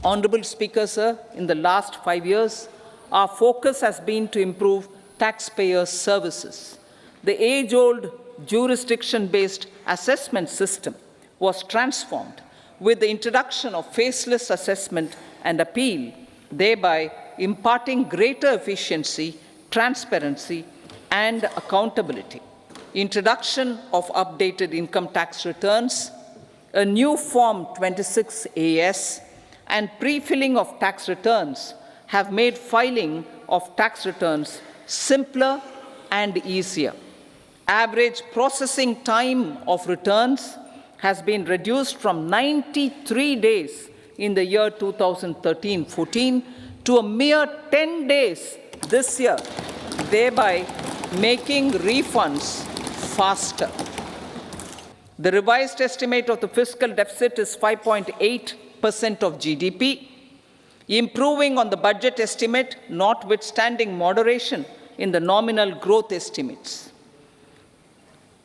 Honourable Speaker, sir, in the last 5 years, our focus has been to improve taxpayer services. The age-old jurisdiction-based assessment system was transformed with the introduction of faceless assessment and appeal, thereby imparting greater efficiency, transparency, and accountability. Introduction of updated income tax returns, a new Form 26AS, and pre-filling of tax returns have made filing of tax returns simpler and easier. Average processing time of returns has been reduced from 93 days in the year 2013-14 to a mere 10 days this year, thereby making refunds faster. The revised estimate of the fiscal deficit is 5.8% of GDP, improving on the budget estimate, notwithstanding moderation in the nominal growth estimates.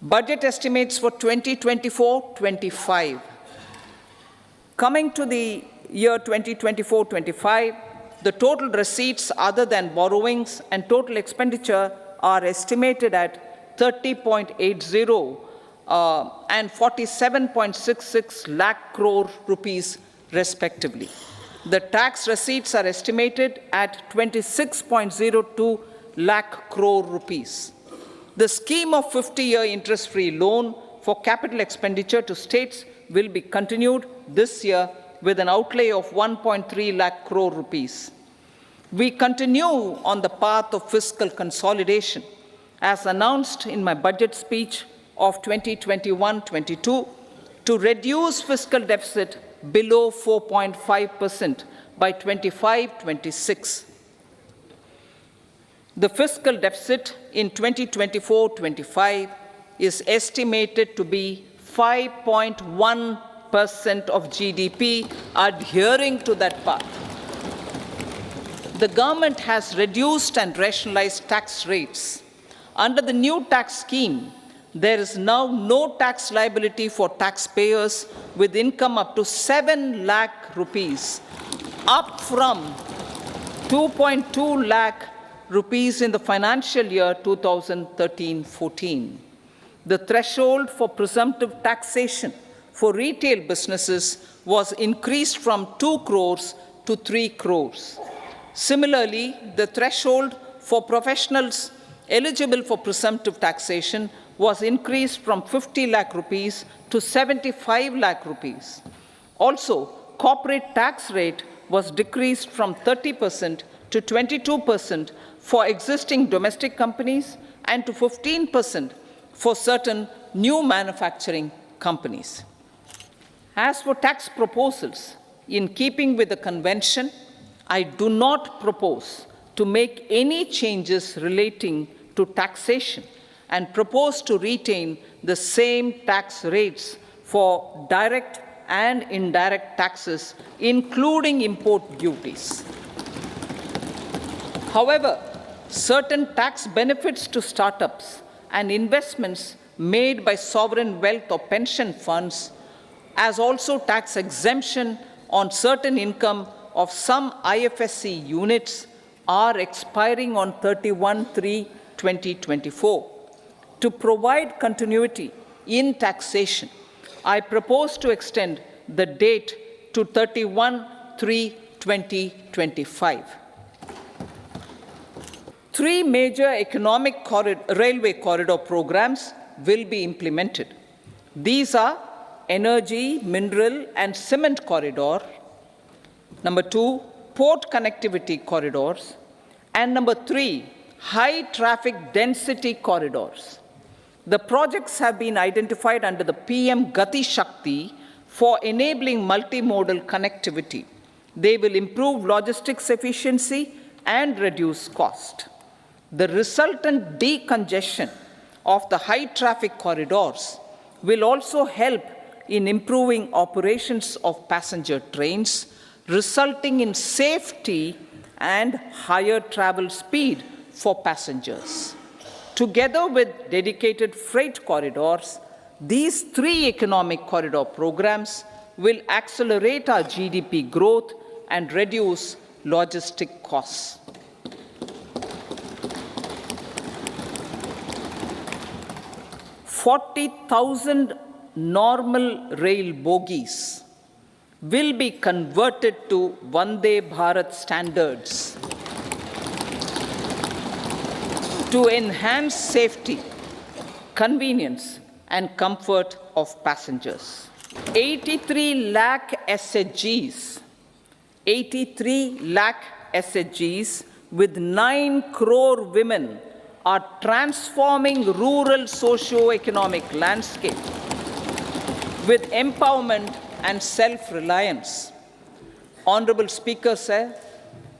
Budget estimates for 2024-25. Coming to the year 2024-25, the total receipts other than borrowings and total expenditure are estimated at 30.80 and 47.66 lakh crore rupees respectively. The tax receipts are estimated at 26.02 lakh crore rupees. The scheme of 50-year interest-free loan for capital expenditure to states will be continued this year with an outlay of 1.3 lakh crore rupees. We continue on the path of fiscal consolidation, as announced in my budget speech of 2021-22, to reduce fiscal deficit below 4.5% by 25-26. The fiscal deficit in 2024-25 is estimated to be 5.1% of GDP, adhering to that path. The government has reduced and rationalized tax rates. Under the new tax scheme, there is now no tax liability for taxpayers with income up to 7 lakh rupees, up from 2.2 lakh rupees in the financial year 2013-14. The threshold for presumptive taxation for retail businesses was increased from 2 crores to 3 crores. Similarly, the threshold for professionals eligible for presumptive taxation was increased from 50 lakh rupees to 75 lakh rupees. Also, corporate tax rate was decreased from 30% to 22% for existing domestic companies and to 15% for certain new manufacturing companies. As for tax proposals, in keeping with the convention, I do not propose to make any changes relating to taxation and propose to retain the same tax rates for direct and indirect taxes, including import duties. However, certain tax benefits to startups and investments made by sovereign wealth or pension funds, as also tax exemption on certain income of some IFSC units, are expiring on 31/3/2024. To provide continuity in taxation, I propose to extend the date to 31/3/2025. 3 major economic railway corridor programs will be implemented. These are Energy, Mineral and Cement Corridor, number 2, Port Connectivity Corridors, and number 3, High Traffic Density Corridors. The projects have been identified under the PM Gati Shakti for enabling multimodal connectivity. They will improve logistics efficiency and reduce cost. The resultant decongestion of the high traffic corridors will also help in improving operations of passenger trains, resulting in safety and higher travel speed for passengers. Together with dedicated freight corridors, these 3 economic corridor programs will accelerate our GDP growth and reduce logistic costs. $40,000 normal rail bogies will be converted to Vande Bharat standards to enhance safety, convenience, and comfort of passengers. 83 lakh SHGs, 83 lakh SHGs with 9 crore women are transforming rural socio-economic landscape with empowerment and self-reliance. Honorable Speaker said,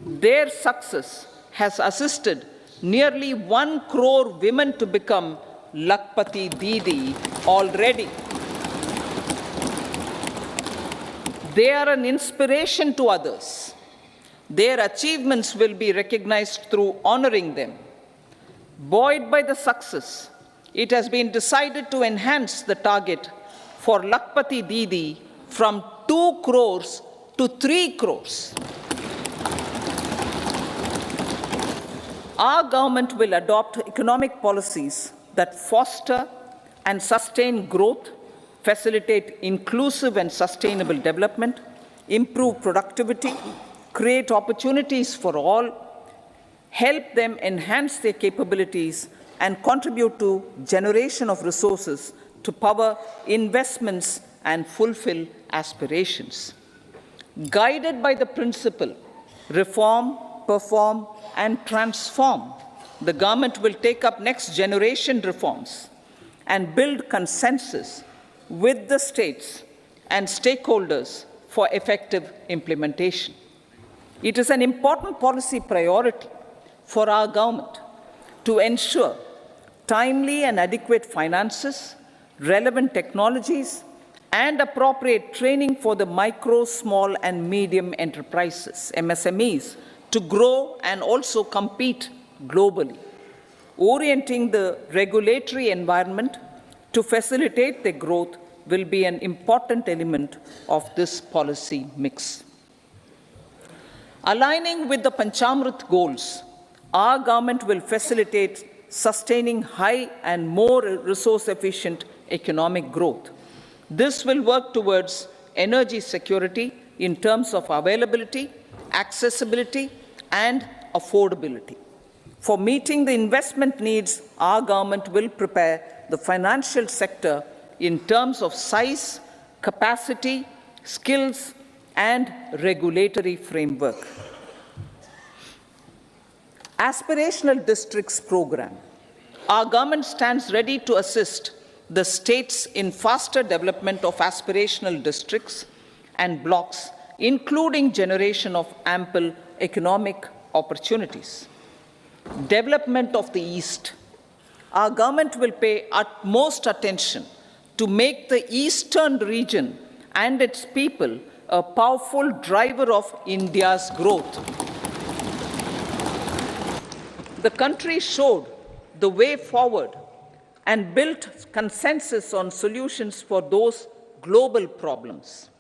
their success has assisted nearly 1 crore women to become Lakpati Didi already. They are an inspiration to others. Their achievements will be recognized through honoring them. Buoyed by the success, it has been decided to enhance the target for Lakpati Didi from 2 crores to 3 crores. Our government will adopt economic policies that foster and sustain growth, facilitate inclusive and sustainable development, improve productivity, create opportunities for all, help them enhance their capabilities, and contribute to generation of resources to power investments and fulfill aspirations. Guided by the principle, reform, perform, and transform, the government will take up next generation reforms and build consensus with the states and stakeholders for effective implementation. It is an important policy priority for our government to ensure timely and adequate finances, relevant technologies, and appropriate training for the micro, small, and medium enterprises, MSMEs, to grow and also compete globally. Orienting the regulatory environment to facilitate their growth will be an important element of this policy mix. Aligning with the Panchamrit goals, our government will facilitate sustaining high and more resource-efficient economic growth. This will work towards energy security in terms of availability, accessibility, and affordability. For meeting the investment needs, our government will prepare the financial sector in terms of size, capacity, skills, and regulatory framework. Aspirational Districts Program. Our government stands ready to assist the states in faster development of aspirational districts and blocks, including generation of ample economic opportunities. Development of the East. Our government will pay utmost attention to make the eastern region and its people a powerful driver of India's growth. The country showed the way forward and built consensus on solutions for those global problems.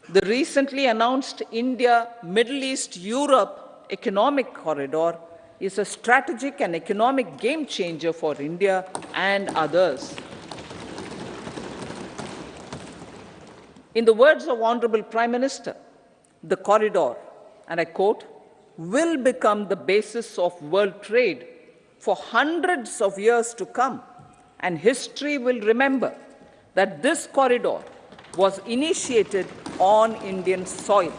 The recently announced India-Middle East-Europe economic corridor is a strategic and economic game changer for India and others. In the words of Honorable Prime Minister, the corridor, and I quote, will become the basis of world trade for hundreds of years to come, and history will remember that this corridor was initiated on Indian soil,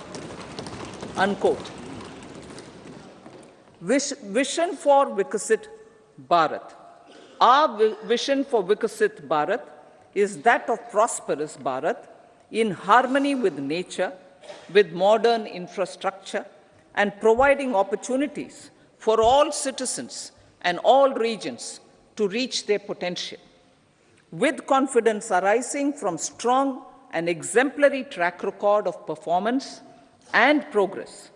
unquote. Vision for Viksit Bharat. Our vision for Viksit Bharat is that of prosperous Bharat in harmony with nature, with modern infrastructure, and providing opportunities for all citizens and all regions to reach their potential. With confidence arising from strong and exemplary track record of performance and progress,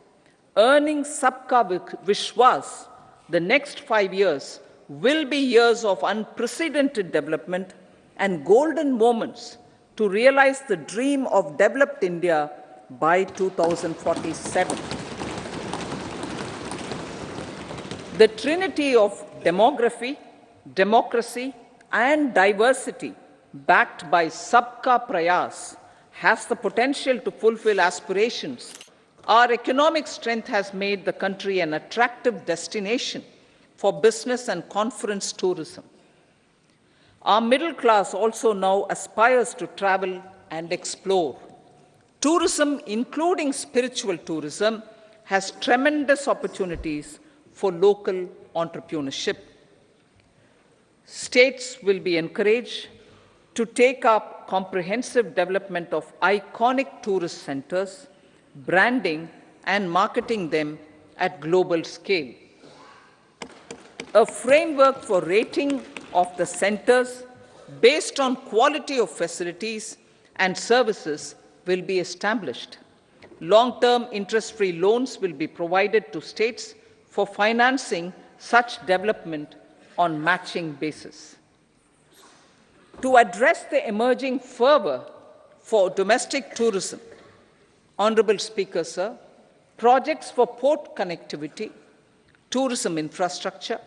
earning Sabka Vishwas, the next 5 years will be years of unprecedented development and golden moments to realize the dream of developed India by 2047. The trinity of demography, democracy, and diversity, backed by Sabka Prayas, has the potential to fulfill aspirations. Our economic strength has made the country an attractive destination for business and conference tourism. Our middle class also now aspires to travel and explore. Tourism, including spiritual tourism, has tremendous opportunities for local entrepreneurship. States will be encouraged to take up comprehensive development of iconic tourist centers, branding and marketing them at global scale. A framework for rating of the centers based on quality of facilities and services will be established. Long-term interest-free loans will be provided to states for financing such development on matching basis. To address the emerging fervor for domestic tourism, Honorable Speaker, sir, projects for port connectivity, tourism infrastructure,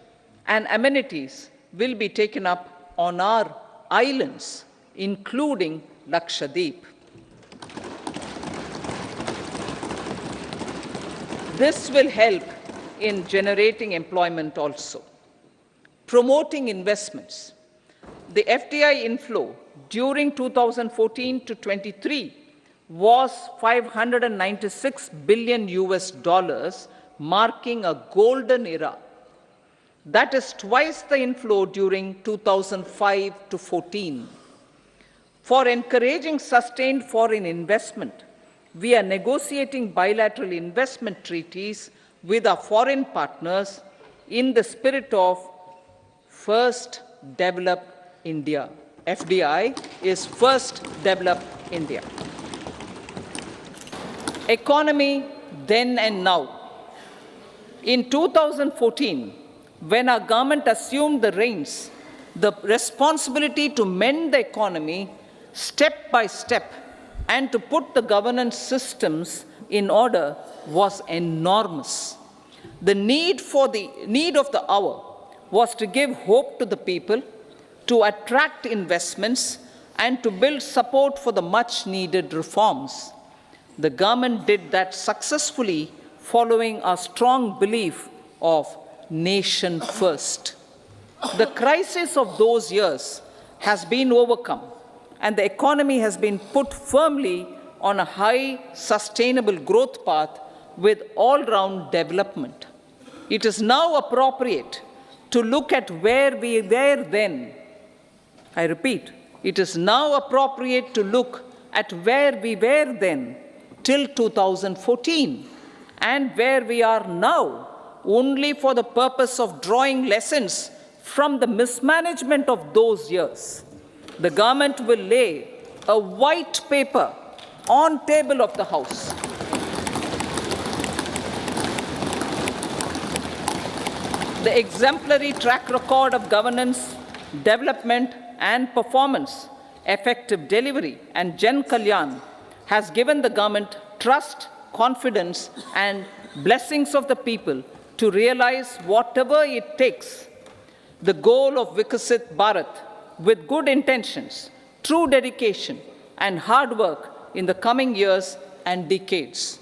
and amenities will be taken up on our islands, including Lakshadweep. This will help in generating employment also. Promoting investments. The FDI inflow during 2014 to 23 was $596 billion, marking a golden era. That is twice the inflow during 2005 to 14. For encouraging sustained foreign investment, we are negotiating bilateral investment treaties with our foreign partners in the spirit of First Develop India. FDI is First Develop India. Economy then and now. In 2014, when our government assumed the reins, the responsibility to mend the economy step by step and to put the governance systems in order was enormous. The need of the hour was to give hope to the people, to attract investments, and to build support for the much-needed reforms. The government did that successfully, following a strong belief of nation first. The crisis of those years has been overcome, and the economy has been put firmly on a high, sustainable growth path with all-round development. It is now appropriate to look at where we were then. I repeat, it is now appropriate to look at where we were then till 2014 and where we are now, only for the purpose of drawing lessons from the mismanagement of those years. The government will lay a white paper on table of the House. The exemplary track record of governance, development and performance, effective delivery and Jan Kalyan has given the government trust, confidence and blessings of the people to realize whatever it takes, the goal of Viksit Bharat, with good intentions, true dedication and hard work in the coming years and decades.